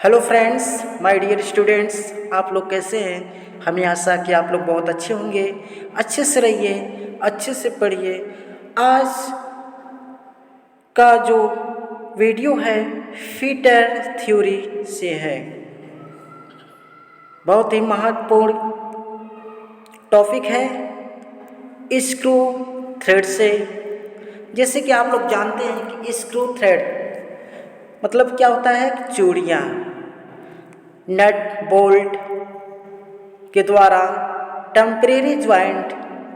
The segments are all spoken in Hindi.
Hello friends, my dear students, आप लोग कैसे हैं। हमें आशा कि आप लोग बहुत अच्छे होंगे। अच्छे से रहिए, अच्छे से पढ़िए। आज का जो वीडियो है फीटर थ्योरी से है। बहुत ही महत्वपूर्ण टॉपिक है स्क्रू थ्रेड से। जैसे कि आप लोग जानते हैं कि स्क्रू थ्रेड मतलब क्या होता है कि चूड़ियाँ नट बोल्ट के द्वारा टेम्परेरी ज्वाइंट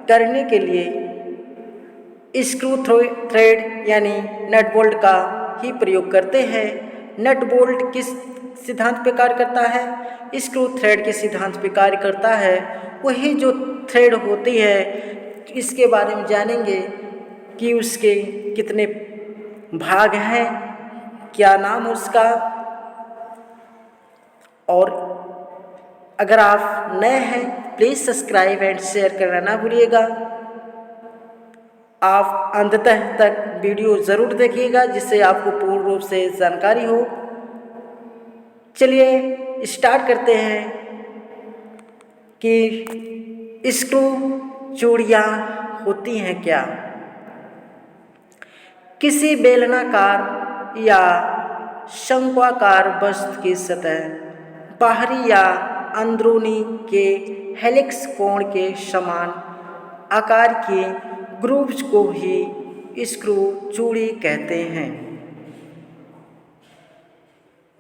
करने के लिए स्क्रू थ्रेड यानी नट बोल्ट का ही प्रयोग करते हैं। नट बोल्ट किस सिद्धांत पे कार्य करता है? स्क्रू थ्रेड के सिद्धांत पे कार्य करता है। वही जो थ्रेड होती है, इसके बारे में जानेंगे कि उसके कितने भाग हैं, क्या नाम उसका। और अगर आप नए हैं प्लीज़ सब्सक्राइब एंड शेयर करना ना भूलिएगा। आप अंततः तक वीडियो ज़रूर देखिएगा जिससे आपको पूर्ण रूप से जानकारी हो। चलिए स्टार्ट करते हैं कि स्क्रू चूड़ियाँ होती हैं क्या। किसी बेलनाकार या शंक्वाकार वस्तु की सतह बाहरी या अंदरूनी के हेलिक्स कोण के समान आकार के ग्रूव्स को ही स्क्रू चूड़ी कहते हैं।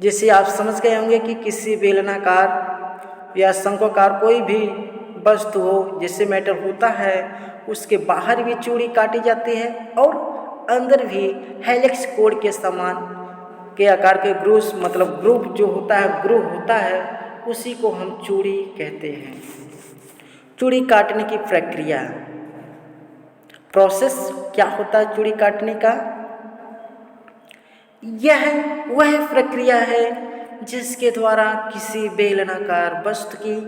जैसे आप समझ गए होंगे कि किसी बेलनाकार या शंक्वाकार कोई भी वस्तु हो, जैसे मेटल होता है, उसके बाहर भी चूड़ी काटी जाती है और अंदर भी हेलिक्स कोण के समान के आकार के ग्रूव्स मतलब ग्रूव जो होता है, ग्रूव होता है, उसी को हम चूड़ी कहते हैं। चूड़ी काटने की प्रक्रिया, प्रोसेस क्या होता है चूड़ी काटने का? यह वह प्रक्रिया है जिसके द्वारा किसी बेलनाकार वस्तु की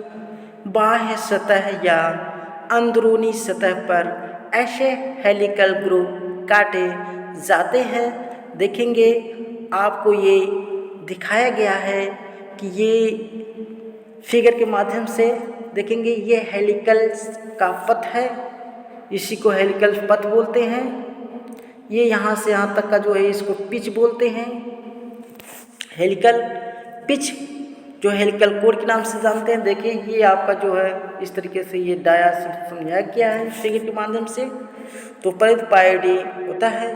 बाह्य सतह या अंदरूनी सतह पर ऐसे हेलिकल ग्रूव काटे जाते हैं। देखेंगे आपको ये दिखाया गया है कि ये फिगर के माध्यम से देखेंगे, ये हेलिकल का पथ है, इसी को हेलिकल पथ बोलते हैं। ये यहाँ से यहाँ तक का जो है इसको पिच बोलते हैं। हेलिकल पिच जो हेलिकल कोड के नाम से जानते हैं। देखिए ये आपका जो है इस तरीके से ये डाया समझाया गया है फिगर के माध्यम से। तो परिध पाइडी होता है।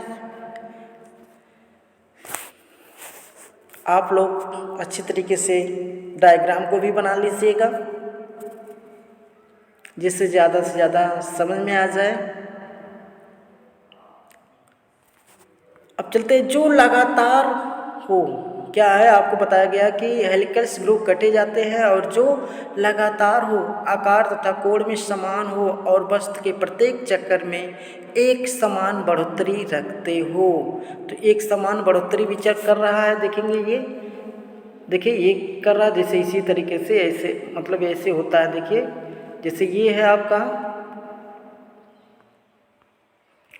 आप लोग अच्छी तरीके से डायग्राम को भी बना लीजिएगा जिससे ज़्यादा से ज़्यादा समझ में आ जाए। अब चलते हैं जो लगातार हो। क्या है, आपको बताया गया कि हेलिकल्स ग्रूव कटे जाते हैं और जो लगातार हो, आकार तथा कोण में समान हो और वस्तु के प्रत्येक चक्कर में एक समान बढ़ोतरी रखते हो। तो एक समान बढ़ोतरी विचार कर रहा है। देखेंगे ये देखिए ये कर रहा है, जैसे इसी तरीके से ऐसे मतलब ऐसे होता है। देखिए जैसे ये है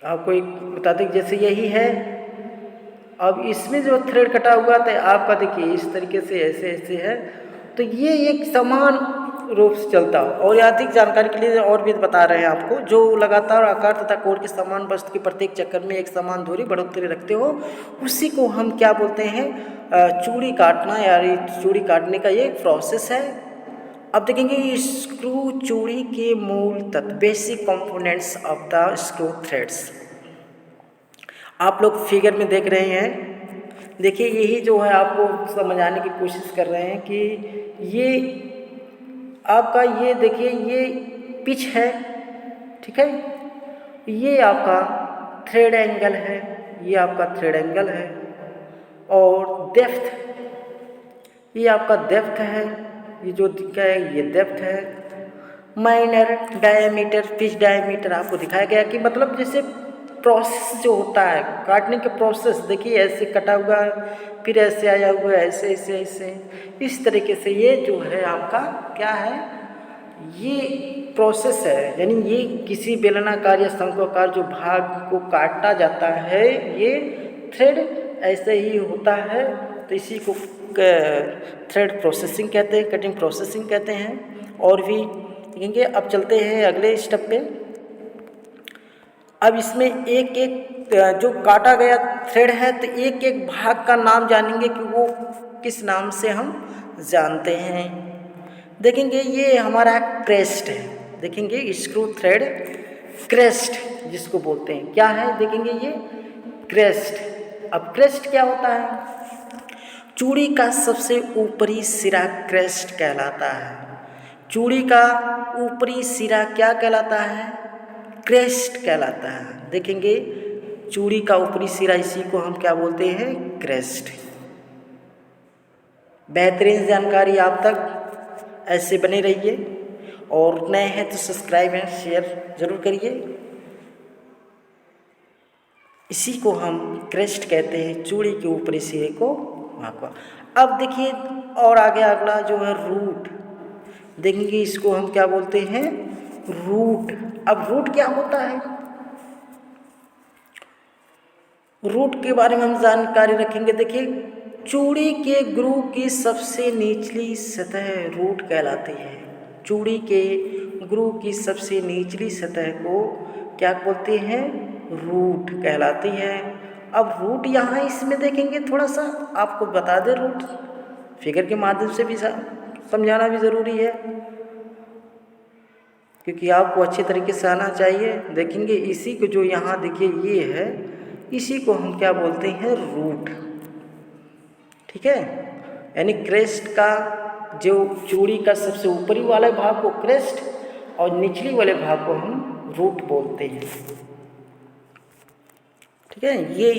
आपको एक बता दें, जैसे यही है। अब इसमें जो थ्रेड कटा हुआ था आपका, देखिए इस तरीके से ऐसे ऐसे है। तो ये एक समान रूप से चलता हो। और अधिक जानकारी के लिए और भी बता रहे हैं आपको, जो लगातार आकार तथा कोण के समान वस्तु के प्रत्येक चक्कर में एक समान दूरी बढ़ोतरी रखते हो, उसी को हम क्या बोलते हैं? चूड़ी काटना या चूड़ी काटने का ये प्रोसेस है। अब देखेंगे स्क्रू चूड़ी के मूल तत्व, basic components of the screw threads. आप लोग फिगर में देख रहे हैं। देखिए यही जो है आपको समझाने की कोशिश कर रहे हैं कि ये आपका ये देखिए ये पिच है, ठीक है। ये आपका थ्रेड एंगल है, ये आपका थ्रेड एंगल है। और डेप्थ, ये आपका डेप्थ है, ये जो दिखा है ये डेप्थ है। माइनर डायमीटर, पिच डायमीटर आपको दिखाया गया कि मतलब जैसे प्रोसेस जो होता है काटने के प्रोसेस, देखिए ऐसे कटा हुआ है, फिर ऐसे आया हुआ है, ऐसे ऐसे ऐसे इस तरीके से ये जो है आपका क्या है, ये प्रोसेस है। यानी ये किसी बेलनाकार या शंक्वाकार जो भाग को काटा जाता है, ये थ्रेड ऐसे ही होता है। तो इसी को थ्रेड प्रोसेसिंग कहते हैं, कटिंग प्रोसेसिंग कहते हैं। और भी देखेंगे। अब चलते हैं अगले स्टेप पे। अब इसमें एक एक जो काटा गया थ्रेड है तो एक एक भाग का नाम जानेंगे कि वो किस नाम से हम जानते हैं। देखेंगे ये हमारा क्रेस्ट है। देखेंगे स्क्रू थ्रेड क्रेस्ट जिसको बोलते हैं क्या है, देखेंगे ये क्रेस्ट। अब क्रेस्ट क्या होता है? चूड़ी का सबसे ऊपरी सिरा क्रेस्ट कहलाता है। चूड़ी का ऊपरी सिरा क्या कहलाता है? क्रेस्ट कहलाता है। देखेंगे चूड़ी का ऊपरी सिरा, इसी को हम क्या बोलते हैं? क्रेस्ट। बेहतरीन जानकारी आप तक ऐसे बने रहिए, और नए हैं तो सब्सक्राइब एंड शेयर जरूर करिए। इसी को हम क्रेस्ट कहते हैं, चूड़ी के ऊपरी सिरे को भागवा। अब देखिए और आगे अगला जो है रूट। देखेंगे इसको हम क्या बोलते हैं? रूट। अब रूट क्या होता है? रूट के बारे में हम जानकारी रखेंगे। देखिए चूड़ी के ग्रू की सबसे निचली सतह रूट कहलाती है। चूड़ी के ग्रू की सबसे निचली सतह को क्या बोलते हैं? रूट कहलाती है। अब रूट यहाँ इसमें देखेंगे, थोड़ा सा आपको बता दें, रूट फिगर के माध्यम से भी समझाना भी ज़रूरी है, क्योंकि आपको अच्छे तरीके से आना चाहिए। देखेंगे इसी को जो यहाँ देखिए ये है, इसी को हम क्या बोलते हैं? रूट। ठीक है, यानी क्रेस्ट का जो चूड़ी का सबसे ऊपरी वाले भाग को क्रेस्ट और निचली वाले भाग को हम रूट बोलते हैं। ठीक है, ये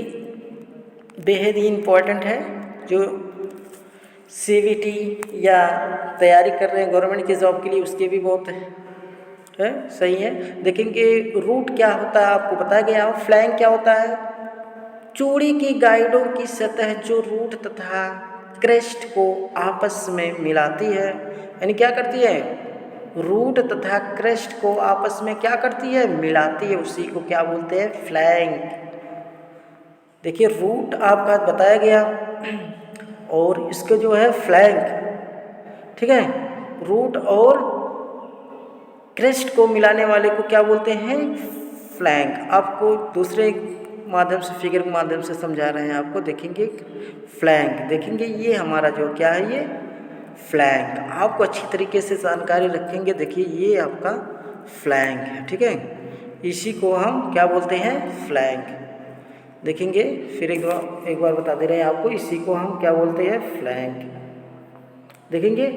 बेहद ही इम्पोर्टेंट है। जो CVT या तैयारी कर रहे हैं गवर्नमेंट के जॉब के लिए, उसके भी बहुत है सही है। देखेंगे रूट क्या होता है आपको बताया गया। फ्लैंक क्या होता है? चूड़ी की गाइडों की सतह जो रूट तथा क्रेस्ट को आपस में मिलाती है, यानी क्या करती है? रूट तथा क्रेस्ट को आपस में क्या करती है? मिलाती है। उसी को क्या बोलते हैं? फ्लैंक। देखिए रूट आपका बताया गया, और इसके जो है फ्लैंक। ठीक है, रूट और क्रेस्ट को मिलाने वाले को क्या बोलते हैं? फ्लैंक। आपको दूसरे माध्यम से, फिगर के माध्यम से समझा रहे हैं आपको। देखेंगे फ्लैंक, देखेंगे ये हमारा जो क्या है? ये फ्लैंक। आपको अच्छी तरीके से जानकारी रखेंगे। देखिए ये आपका फ्लैंक है। ठीक है, इसी को हम क्या बोलते हैं? फ्लैंक। देखेंगे फिर एक बार बता दे रहे हैं आपको, इसी को हम क्या बोलते हैं? फ्लैंक। देखेंगे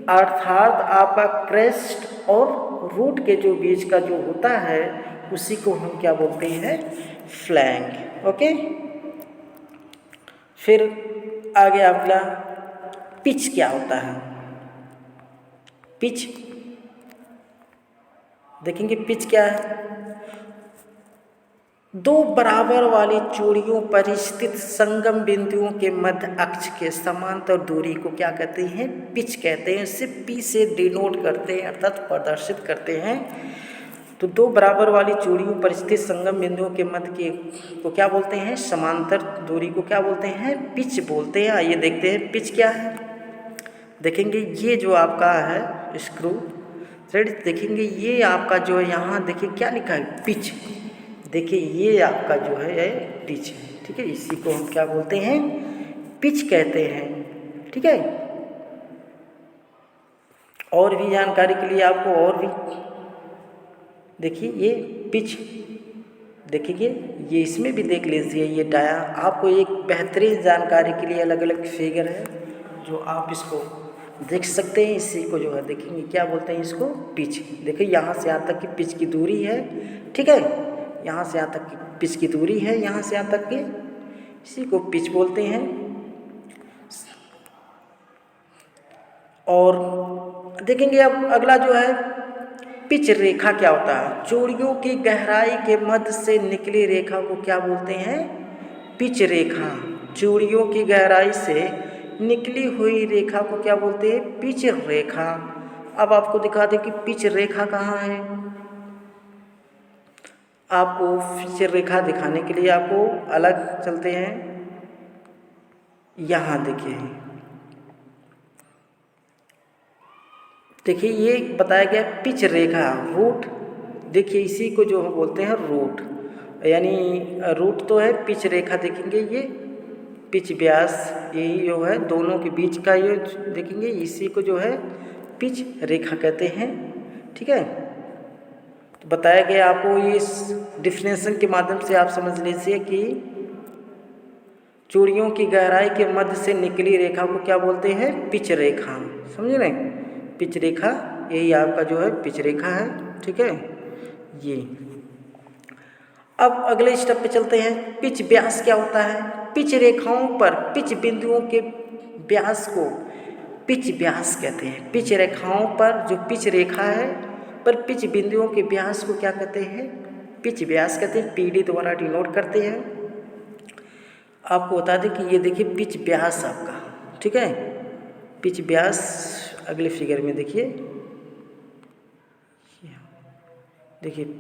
अर्थात आपका क्रेस्ट और रूट के जो बीच का जो होता है, उसी को हम क्या बोलते हैं? फ्लैंक। ओके, फिर आगे अगला पिच क्या होता है? पिच देखेंगे पिच क्या है? दो बराबर वाली चूड़ियों पर स्थित संगम बिंदुओं के मध्य अक्ष के समांतर दूरी को क्या कहते हैं? पिच कहते हैं। इसे पी से डिनोट करते हैं, अर्थात प्रदर्शित करते हैं। तो दो बराबर वाली चूड़ियों पर स्थित संगम बिंदुओं के मध्य के को क्या बोलते हैं? समांतर दूरी को क्या बोलते हैं? पिच बोलते हैं। आइए देखते हैं पिच क्या है। देखेंगे ये जो आपका है स्क्रू थ्रेड, देखेंगे ये आपका जो है यहाँ देखिए क्या लिखा है? पिच। देखिए ये आपका जो है ये पिच है। ठीक है, इसी को हम क्या बोलते हैं? पिच कहते हैं। ठीक है, और भी जानकारी के लिए आपको और भी देखिए ये पिच, देखिए ये इसमें भी देख लीजिए। ये डाया आपको एक बेहतरीन जानकारी के लिए अलग अलग फिगर है जो आप इसको देख सकते हैं। इसी को जो है देखेंगे क्या बोलते हैं? इसको पिच। देखिए यहाँ से यहाँ तक की पिच की दूरी है। ठीक है, यहाँ से यहाँ तक की पिच की दूरी है, यहाँ से यहाँ तक की, इसी को पिच बोलते हैं। और देखेंगे अब अगला जो है पिच रेखा क्या होता है? चूड़ियों की गहराई के मध्य से निकली रेखा को क्या बोलते हैं? पिच रेखा। चूड़ियों की गहराई से निकली हुई रेखा को क्या बोलते हैं? पिच रेखा। अब आपको दिखा दें कि पिच रेखा कहाँ है। आपको पिच रेखा दिखाने के लिए आपको अलग चलते हैं। यहाँ देखिए ये बताया गया पिच रेखा रूट। देखिए इसी को जो हम बोलते हैं रूट, यानी रूट तो है पिच रेखा। देखेंगे ये पिच व्यास, यही जो है दोनों के बीच का ये देखेंगे, इसी को जो है पिच रेखा कहते हैं। ठीक है, तो बताया गया आपको इस डिफिनेशन के माध्यम से आप समझ लीजिए कि चूड़ियों की गहराई के मध्य से निकली रेखा को क्या बोलते हैं? पिच रेखा। समझ रहे हैं? पिच रेखा, यही आपका जो है पिच रेखा है। ठीक है, ये अब अगले स्टेप पे चलते हैं। पिच व्यास क्या होता है? पिच रेखाओं पर पिच बिंदुओं के व्यास को पिच व्यास कहते हैं। पिच रेखाओं पर जो पिच रेखा है पर पिच बिंदुओं के व्यास को क्या कहते हैं? पिच व्यास कहते हैं। पीडी द्वारा डिनोट करते हैं। आपको बता दें कि ये देखिए पिच व्यास आपका, ठीक है, पिच व्यास अगले फिगर में देखिए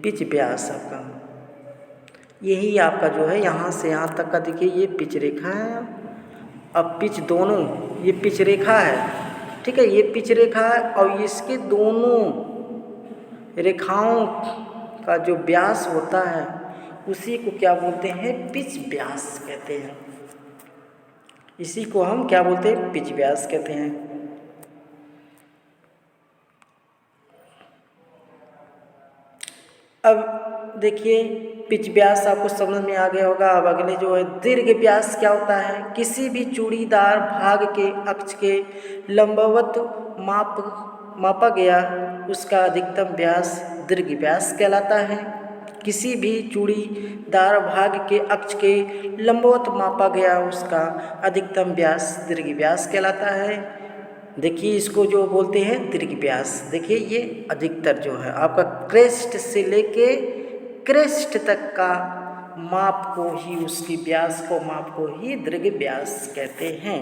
पिच व्यास आपका, यही आपका जो है यहाँ से यहाँ तक का देखिए ये पिच रेखा है। अब पिच दोनों, ये पिच रेखा है, ठीक है, ये पिच रेखा है और इसके दोनों रेखाओं का जो व्यास होता है उसी को क्या बोलते हैं? पिच व्यास कहते हैं। इसी को हम क्या बोलते हैं? पिच व्यास कहते हैं। अब देखिए पिच व्यास आपको समझ में आ गया होगा। अब अगले जो है दीर्घ व्यास क्या होता है? किसी भी चूड़ीदार भाग के अक्ष के लंबवत मापा गया उसका अधिकतम व्यास दीर्घ व्यास कहलाता है। किसी भी चूड़ीदार भाग के अक्ष के लंबवत मापा गया उसका अधिकतम व्यास दीर्घ व्यास कहलाता है। देखिए इसको जो बोलते हैं दीर्घ व्यास। देखिए ये अधिकतर जो है आपका क्रेस्ट से लेके क्रेस्ट तक का माप को ही, उसकी व्यास को माप को ही दीर्घ व्यास कहते हैं।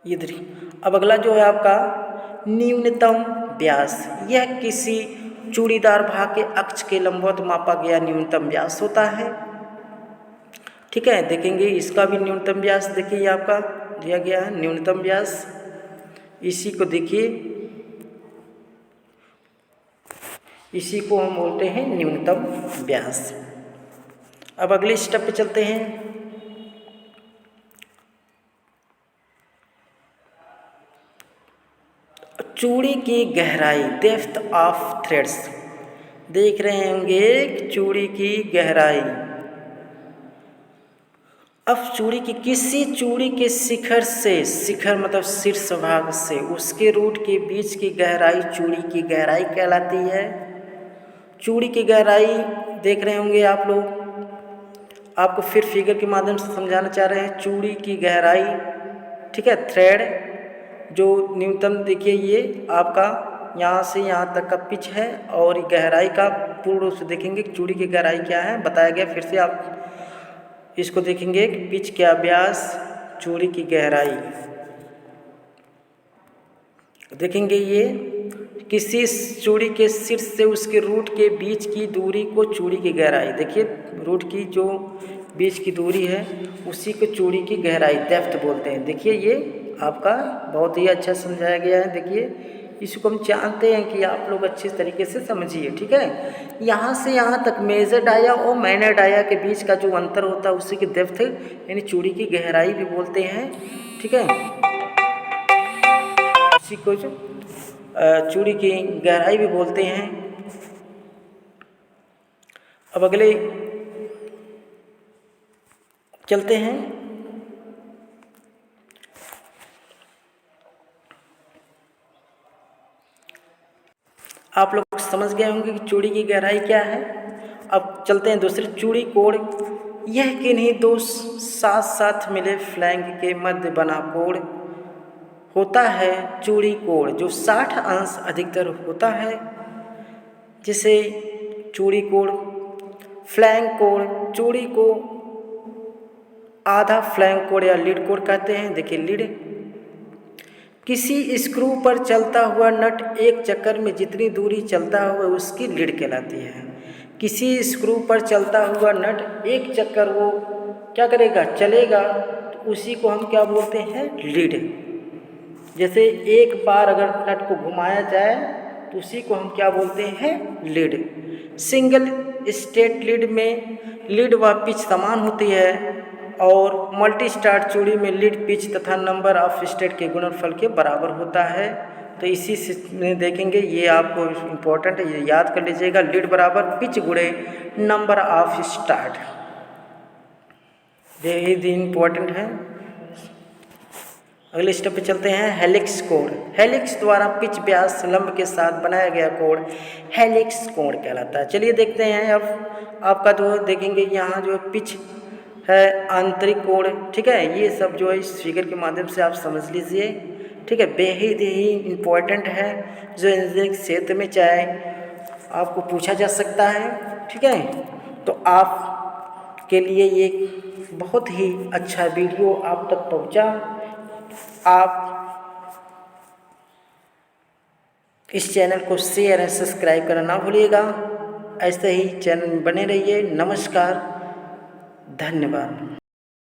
ये दीर्घ। अब अगला जो है आपका न्यूनतम व्यास। यह किसी चूड़ीदार भाग के अक्ष के लंबवत मापा गया न्यूनतम व्यास होता है। ठीक है, देखेंगे इसका भी न्यूनतम व्यास देखिए आपका दिया गया है न्यूनतम व्यास। इसी को देखिए, इसी को हम बोलते हैं न्यूनतम व्यास। अब अगले स्टेप पे चलते हैं। चूड़ी की गहराई, डेप्थ ऑफ थ्रेड्स। देख रहे होंगे चूड़ी की गहराई। अब चूड़ी की किसी चूड़ी के शिखर से, शिखर मतलब शीर्ष भाग से, उसके रूट के बीच की गहराई चूड़ी की गहराई कहलाती है। चूड़ी की गहराई देख रहे होंगे आप लोग। आपको फिर फिगर के माध्यम से समझाना चाह रहे हैं। चूड़ी की गहराई, ठीक है, थ्रेड जो न्यूनतम देखिए ये आपका यहाँ से यहाँ तक का पिच है और गहराई का पूर्ण रूप से देखेंगे चूड़ी की गहराई क्या है बताया गया। फिर से आप इसको देखेंगे पिच क्या व्यास, चूड़ी की गहराई देखेंगे। ये किसी चूड़ी के शीर्ष से उसके रूट के बीच की दूरी को चूड़ी की गहराई, देखिए रूट की जो बीच की दूरी है उसी को चूड़ी की गहराई डेप्थ बोलते हैं। देखिए ये आपका बहुत ही अच्छा समझाया गया है। देखिए इसको हम चाहते हैं कि आप लोग अच्छे तरीके से समझिए। ठीक है, यहाँ से यहाँ तक मेजर डाया और माइनर डाया के बीच का जो अंतर होता है उसी की डेप्थ यानी चूड़ी की गहराई भी बोलते हैं। ठीक है, इसी को जो चूड़ी की गहराई भी बोलते हैं। अब अगले चलते हैं। आप लोग समझ गए होंगे कि चूड़ी की गहराई क्या है। अब चलते हैं दूसरी चूड़ी कोण। यह किन्हीं दो साथ साथ मिले फ्लैंक के मध्य बना कोण होता है। चूड़ी कोण जो 60 अंश अधिकतर होता है, जिसे चूड़ी कोण, फ्लैंक कोण, चूड़ी को आधा फ्लैंक कोण या लीड कोण कहते हैं। देखिए लीड, किसी स्क्रू पर चलता हुआ नट एक चक्कर में जितनी दूरी चलता हुआ उसकी लीड कहलाती है। किसी स्क्रू पर चलता हुआ नट एक चक्कर वो क्या करेगा, चलेगा, तो उसी को हम क्या बोलते हैं, लीड। जैसे एक बार अगर नट को घुमाया जाए तो उसी को हम क्या बोलते हैं, लीड। सिंगल स्टेट लीड में लीड व पिच समान होती है और मल्टी स्टार्ट चूड़ी में लीड, पिच तथा नंबर ऑफ स्टेट के गुणनफल के बराबर होता है। तो इसी से में देखेंगे, ये आपको इम्पोर्टेंट है, ये याद कर लीजिएगा, लीड बराबर पिच गुणे नंबर ऑफ स्टार्ट, ये इम्पोर्टेंट है। अगले स्टेप पे चलते हैं, हेलिक्स कोण। हेलिक्स द्वारा पिच व्यास लंब के साथ बनाया गया कोण हेलिक्स कोण कहलाता है। चलिए देखते हैं, अब आपका जो देखेंगे यहाँ जो पिच है, आंतरिक कोण, ठीक है, ये सब जो है इस फिगर के माध्यम से आप समझ लीजिए, ठीक है। बेहद ही इम्पोर्टेंट है, जो इंजीनियरिंग क्षेत्र में चाहे आपको पूछा जा सकता है, ठीक है। तो आप के लिए ये बहुत ही अच्छा वीडियो आप तक पहुंचा। आप इस चैनल को शेयर और सब्सक्राइब करना ना भूलिएगा। ऐसे ही चैनल में बने रहिए। नमस्कार, धन्यवाद।